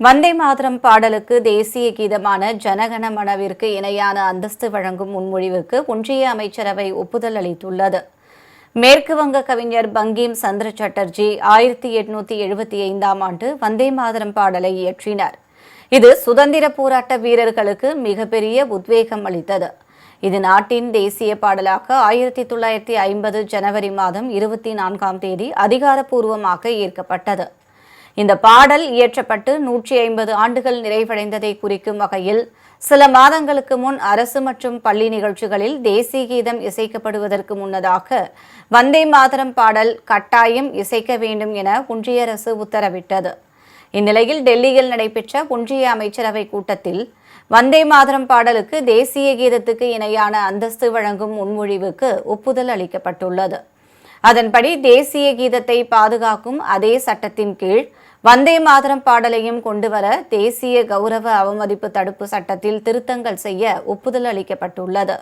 வந்தே மாதரம் பாடலுக்கு தேசிய கீதமான ஜனகண மனவிற்கு இணையான அந்தஸ்து வழங்கும் முன்மொழிவுக்கு ஒன்றிய அமைச்சரவை ஒப்புதல் அளித்துள்ளது. மேற்கு வங்க கவிஞர் பங்கிம் சந்திர சட்டர்ஜி 1875ஆம் ஆண்டு வந்தே மாதரம் பாடலை இயற்றினார். இது சுதந்திர போராட்ட வீரர்களுக்கு மிகப்பெரிய உத்வேகம் அளித்தது. இது நாட்டின் தேசிய பாடலாக 1950 ஜனவரி மாதம் 24ஆம் தேதி அதிகாரப்பூர்வமாக ஏற்கப்பட்டது. இந்த பாடல் இயற்றப்பட்டு 150 ஆண்டுகள் நிறைவடைந்ததை குறிக்கும் வகையில் சில மாதங்களுக்கு முன் அரசு மற்றும் பள்ளி நிகழ்ச்சிகளில் தேசிய கீதம் இசைக்கப்படுவதற்கு முன்னதாக வந்தே மாதரம் பாடல் கட்டாயம் இசைக்க வேண்டும் என ஒன்றிய அரசு உத்தரவிட்டது. இந்நிலையில் டெல்லியில் நடைபெற்ற ஒன்றிய அமைச்சரவை கூட்டத்தில் வந்தே மாதரம் பாடலுக்கு தேசிய கீதத்துக்கு இணையான அந்தஸ்து வழங்கும் முன்மொழிவுக்கு ஒப்புதல் அளிக்கப்பட்டுள்ளது. அதன்படி தேசிய கீதத்தை பாதுகாக்கும் அதே சட்டத்தின் கீழ் வந்தே மாதரம் பாடலையும் கொண்டுவர தேசிய கௌரவ அவமதிப்பு தடுப்பு சட்டத்தில் திருத்தங்கள் செய்ய ஒப்புதல் அளிக்கப்பட்டுள்ளது.